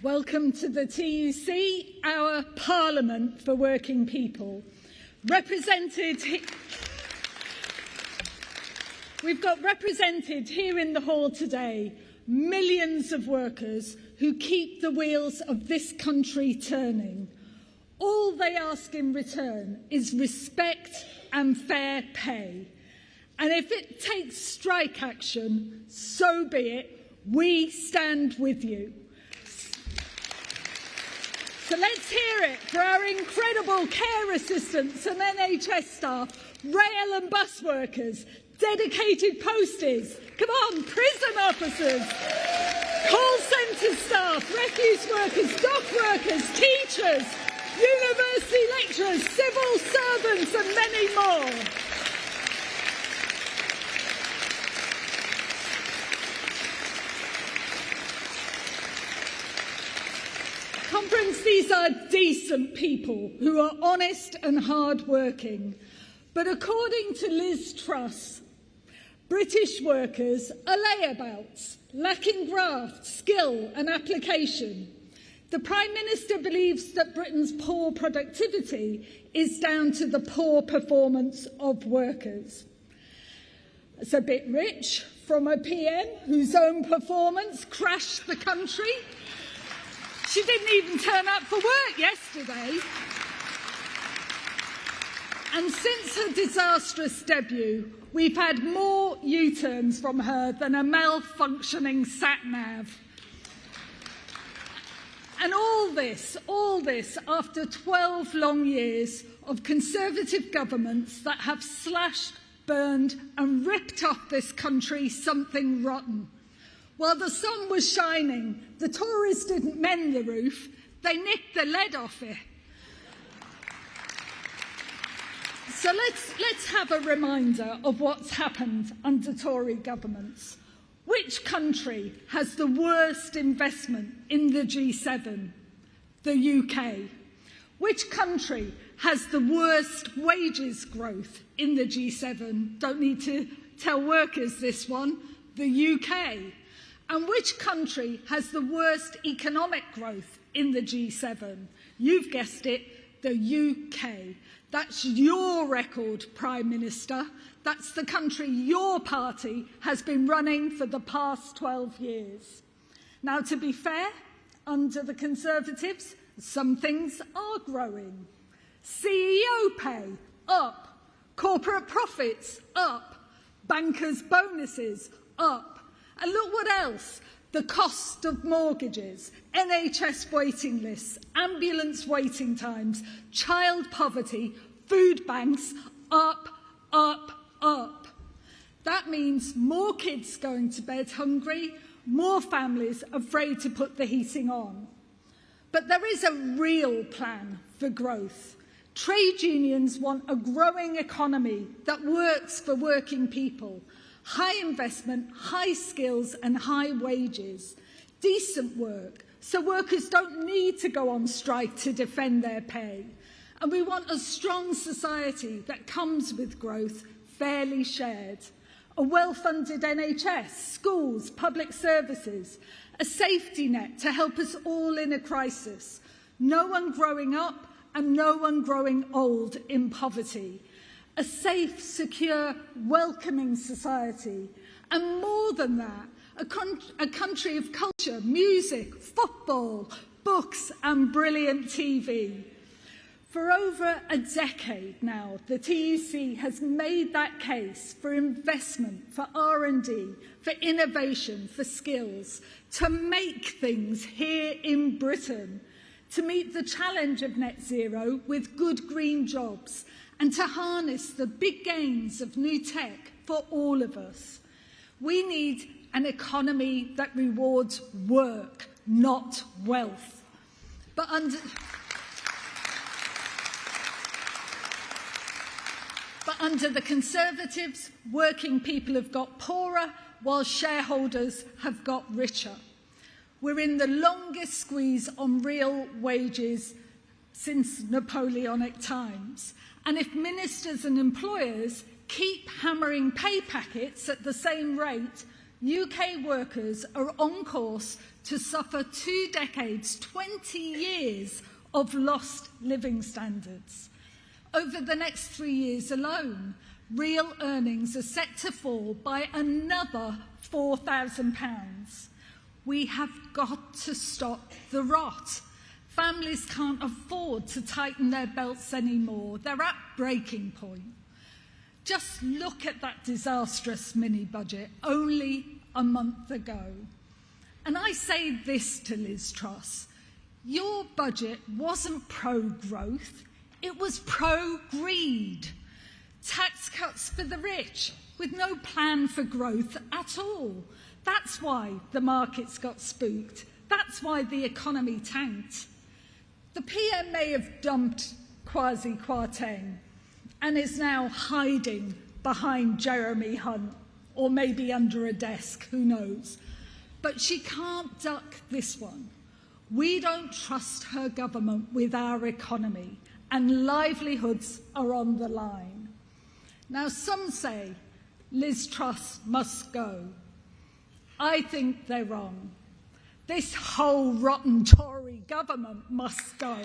Welcome to the TUC, our Parliament for working people. We've got represented here in the hall today millions of workers who keep the wheels of this country turning. All they ask in return is respect and fair pay. And if it takes strike action, so be it. We stand with you. So let's hear it for our incredible care assistants and NHS staff, rail and bus workers, dedicated posties, come on, prison officers, call centre staff, refuse workers, dock workers, teachers, university lecturers, civil servants and many more. Conference, these are decent people who are honest and hard-working. But according to Liz Truss, British workers are layabouts, lacking graft, skill and application. The Prime Minister believes that Britain's poor productivity is down to the poor performance of workers. It's a bit rich from a PM whose own performance crashed the country. She didn't even turn up for work yesterday. And since her disastrous debut, we've had more U-turns from her than a malfunctioning sat-nav. And all this after 12 long years of Conservative governments that have slashed, burned and ripped off this country something rotten. While the sun was shining, the Tories didn't mend the roof, they nicked the lead off it. So let's have a reminder of what's happened under Tory governments. Which country has the worst investment in the G7? The UK. Which country has the worst wages growth in the G7? Don't need to tell workers this one. The UK. And which country has the worst economic growth in the G7? You've guessed it, the UK. That's your record, Prime Minister. That's the country your party has been running for the past 12 years. Now, to be fair, under the Conservatives, some things are growing. CEO pay, up. Corporate profits, up. Bankers' bonuses, up. And look what else. The cost of mortgages, NHS waiting lists, ambulance waiting times, child poverty, food banks, up, up, up. That means more kids going to bed hungry, more families afraid to put the heating on. But there is a real plan for growth. Trade unions want a growing economy that works for working people. High investment, high skills and high wages. Decent work, so workers don't need to go on strike to defend their pay. And we want a strong society that comes with growth, fairly shared. A well-funded NHS, schools, public services, a safety net to help us all in a crisis. No one growing up and no one growing old in poverty. A safe, secure, welcoming society. And more than that, a country of culture, music, football, books and brilliant TV. For over a decade now, the TUC has made that case for investment, for R&D, for innovation, for skills, to make things here in Britain, to meet the challenge of net zero with good green jobs, and to harness the big gains of new tech for all of us. We need an economy that rewards work, not wealth. But under the Conservatives, working people have got poorer while shareholders have got richer. We're in the longest squeeze on real wages since Napoleonic times. And if ministers and employers keep hammering pay packets at the same rate, UK workers are on course to suffer 2 decades, 20 years of lost living standards. Over the next 3 years alone, real earnings are set to fall by another £4,000. We have got to stop the rot. Families can't afford to tighten their belts anymore. They're at breaking point. Just look at that disastrous mini-budget only a month ago. And I say this to Liz Truss. Your budget wasn't pro-growth, it was pro-greed. Tax cuts for the rich with no plan for growth at all. That's why the markets got spooked. That's why the economy tanked. The PM may have dumped Kwasi Kwarteng and is now hiding behind Jeremy Hunt, or maybe under a desk, who knows. But she can't duck this one. We don't trust her government with our economy, and livelihoods are on the line. Now, some say Liz Truss must go. I think they're wrong. This whole rotten Tory government must go.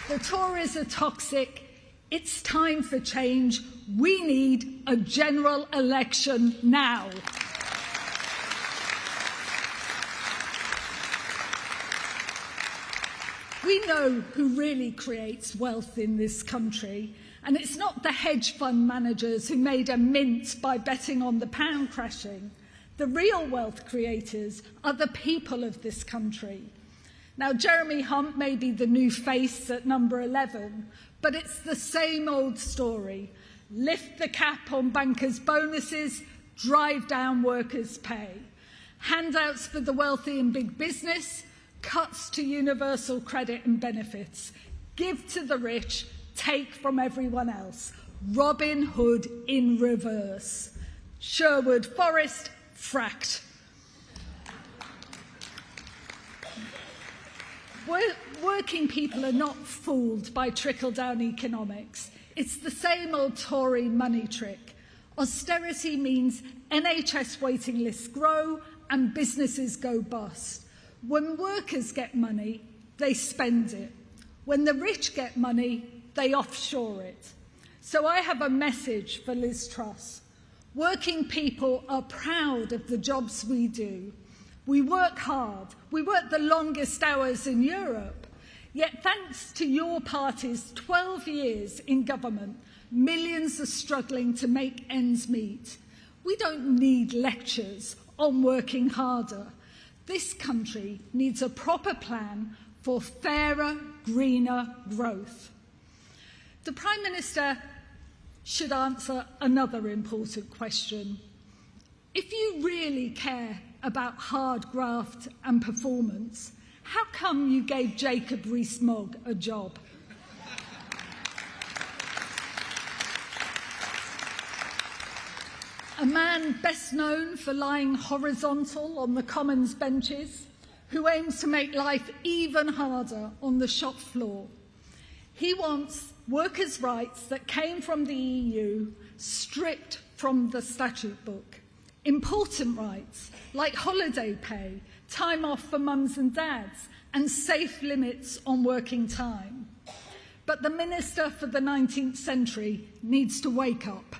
The Tories are toxic. It's time for change. We need a general election now. We know who really creates wealth in this country, and it's not the hedge fund managers who made a mint by betting on the pound crashing. The real wealth creators are the people of this country. Now, Jeremy Hunt may be the new face at number 11, but it's the same old story. Lift the cap on bankers' bonuses, drive down workers' pay. Handouts for the wealthy and big business, cuts to universal credit and benefits. Give to the rich, take from everyone else. Robin Hood in reverse. Sherwood Forest, fracked. Working people are not fooled by trickle-down economics. It's the same old Tory money trick. Austerity means NHS waiting lists grow and businesses go bust. When workers get money, they spend it. When the rich get money, they offshore it. So I have a message for Liz Truss. Working people are proud of the jobs we do. We work hard. We work the longest hours in Europe. Yet thanks to your party's 12 years in government, millions are struggling to make ends meet. We don't need lectures on working harder. This country needs a proper plan for fairer, greener growth. The Prime Minister should answer another important question. If you really care about hard graft and performance, how come you gave Jacob Rees-Mogg a job? A man best known for lying horizontal on the Commons benches, who aims to make life even harder on the shop floor. He wants workers' rights that came from the EU stripped from the statute book. Important rights like holiday pay, time off for mums and dads, and safe limits on working time. But the Minister for the 19th century needs to wake up.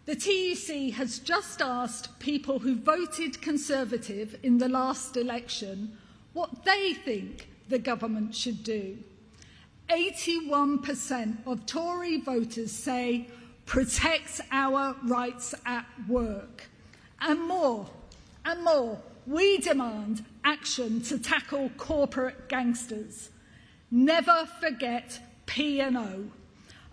The TUC has just asked people who voted Conservative in the last election what they think the government should do. 81% of Tory voters say protect our rights at work. And more, we demand action to tackle corporate gangsters. Never forget P&O.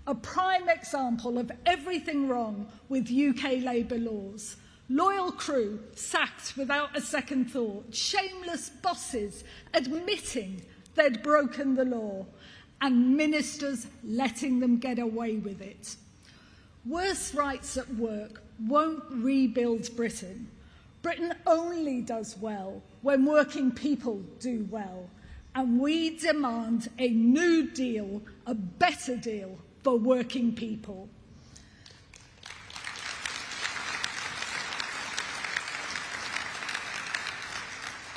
A prime example of everything wrong with UK Labour laws. Loyal crew sacked without a second thought. Shameless bosses admitting they'd broken the law. And ministers letting them get away with it. Worse rights at work won't rebuild Britain. Britain only does well when working people do well. and we demand a new deal, a better deal for working people.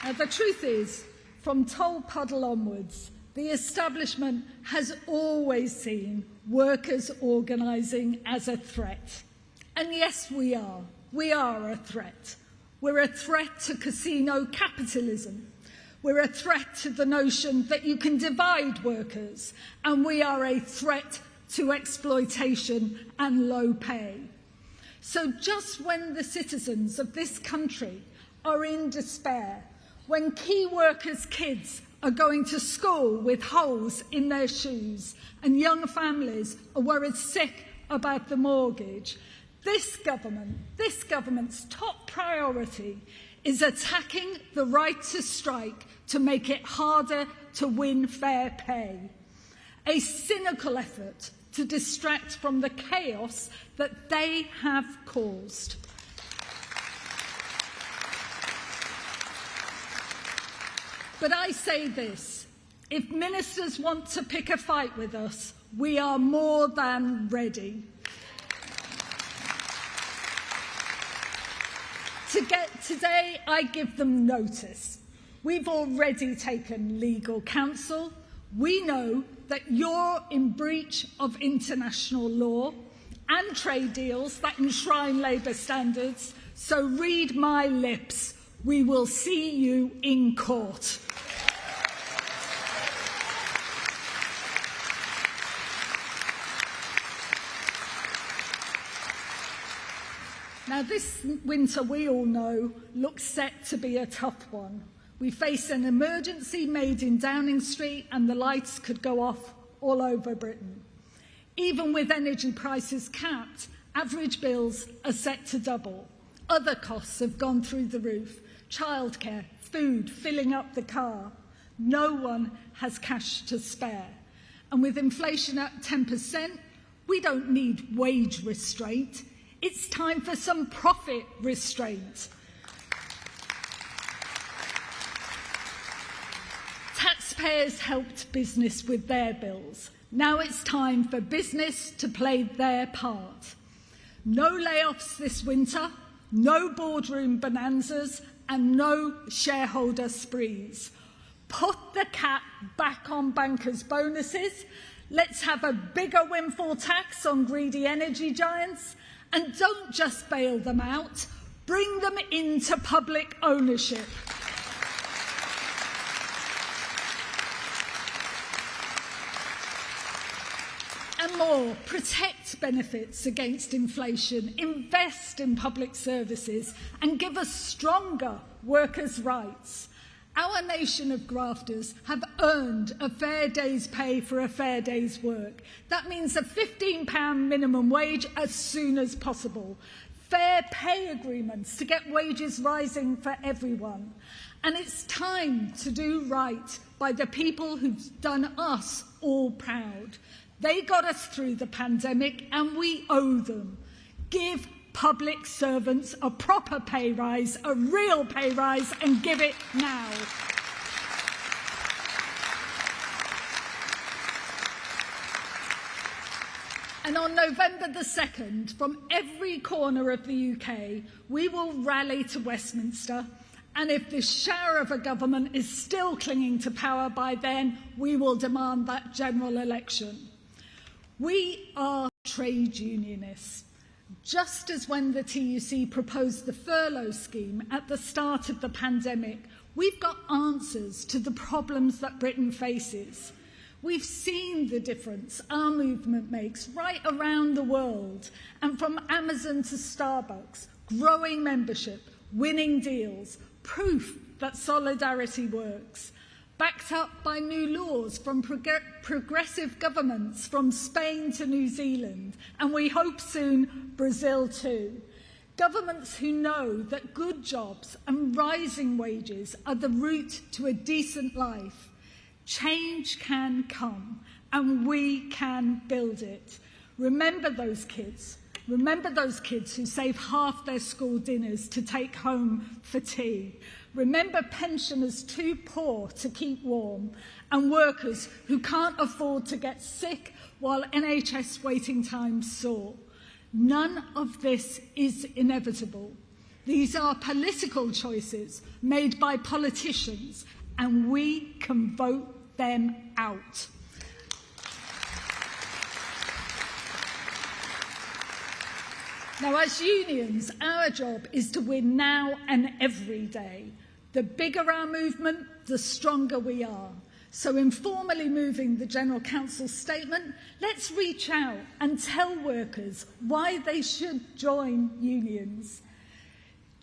Now, the truth is, from Tolpuddle onwards, the establishment has always seen workers organising as a threat. And yes, we are. We are a threat. We're a threat to casino capitalism. We're a threat to the notion that you can divide workers. And we are a threat to exploitation and low pay. So just when the citizens of this country are in despair, when key workers' kids are going to school with holes in their shoes and young families are worried sick about the mortgage, this government's top priority is attacking the right to strike to make it harder to win fair pay. A cynical effort to distract from the chaos that they have caused. But I say this, if ministers want to pick a fight with us, we are more than ready. Today, I give them notice. We've already taken legal counsel. We know that you're in breach of international law and trade deals that enshrine labour standards. So read my lips. We will see you in court. Now, this winter, we all know, looks set to be a tough one. We face an emergency made in Downing Street and the lights could go off all over Britain. Even with energy prices capped, average bills are set to double. Other costs have gone through the roof. Childcare, food, filling up the car. No one has cash to spare. And with inflation at 10%, we don't need wage restraint. It's time for some profit restraint. Taxpayers helped business with their bills. Now it's time for business to play their part. No layoffs this winter, no boardroom bonanzas, and no shareholder sprees. Put the cap back on bankers' bonuses. Let's have a bigger windfall tax on greedy energy giants. And don't just bail them out, bring them into public ownership. And more, protect benefits against inflation, invest in public services, and give us stronger workers' rights. Our nation of grafters have earned a fair day's pay for a fair day's work. That means a £15 minimum wage as soon as possible. Fair pay agreements to get wages rising for everyone. And it's time to do right by the people who've done us all proud. They got us through the pandemic and we owe them. Give public servants a proper pay rise, a real pay rise, and give it now. And on November the 2nd, from every corner of the UK, we will rally to Westminster, and if this shower of a government is still clinging to power by then, we will demand that general election. We are trade unionists. Just as when the TUC proposed the furlough scheme at the start of the pandemic, we've got answers to the problems that Britain faces. We've seen the difference our movement makes right around the world, and from Amazon to Starbucks, growing membership, winning deals, proof that solidarity works. Backed up by new laws from progressive governments from Spain to New Zealand, and we hope soon Brazil too. Governments who know that good jobs and rising wages are the route to a decent life. Change can come, and we can build it. Remember those kids. Remember those kids who save half their school dinners to take home for tea. Remember pensioners too poor to keep warm and workers who can't afford to get sick while NHS waiting times soar. None of this is inevitable. These are political choices made by politicians, and we can vote them out. Now, as unions, our job is to win now and every day. The bigger our movement, the stronger we are. So in formally moving the General Council's statement, let's reach out and tell workers why they should join unions.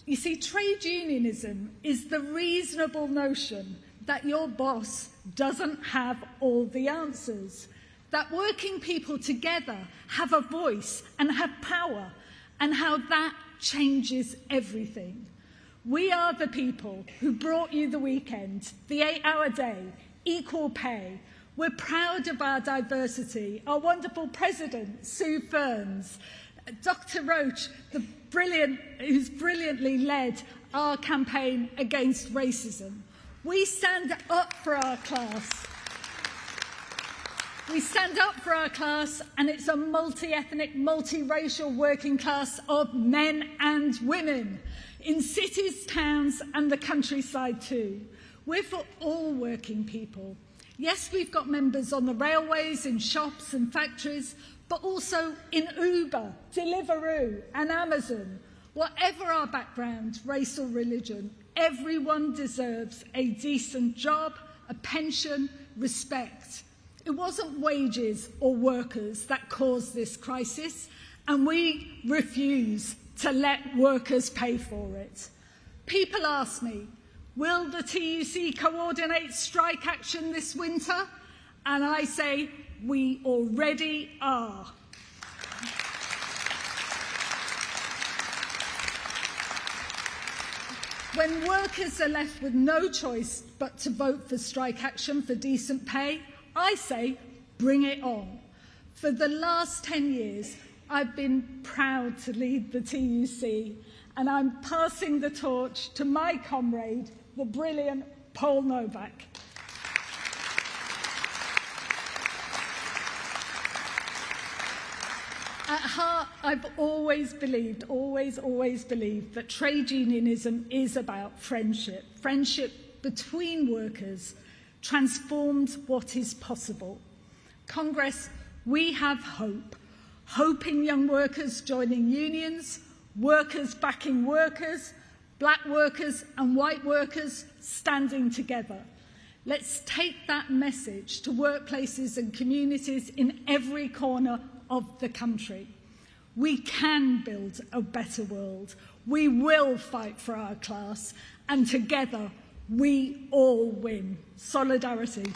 You see, trade unionism is the reasonable notion that your boss doesn't have all the answers, that working people together have a voice and have power, and how that changes everything. We are the people who brought you the weekend, the 8-hour day, equal pay. We're proud of our diversity, our wonderful president, Sue Ferns, Dr. Roach, who's brilliantly led our campaign against racism. We stand up for our class. We stand up for our class, and it's a multi-ethnic, multiracial working class of men and women in cities, towns, and the countryside too. We're for all working people. Yes, we've got members on the railways, in shops and factories, but also in Uber, Deliveroo, and Amazon. Whatever our background, race or religion, everyone deserves a decent job, a pension, respect. It wasn't wages or workers that caused this crisis, and we refuse to let workers pay for it. People ask me, will the TUC coordinate strike action this winter? And I say, we already are. When workers are left with no choice but to vote for strike action for decent pay, I say, bring it on. For the last 10 years, I've been proud to lead the TUC, and I'm passing the torch to my comrade, the brilliant Paul Novak. At heart, I've always believed that trade unionism is about friendship. Friendship between workers transforms what is possible. Congress, we have hope. Hope in young workers joining unions, workers backing workers, black workers and white workers standing together. Let's take that message to workplaces and communities in every corner of the country. We can build a better world. We will fight for our class, and together we all win. Solidarity.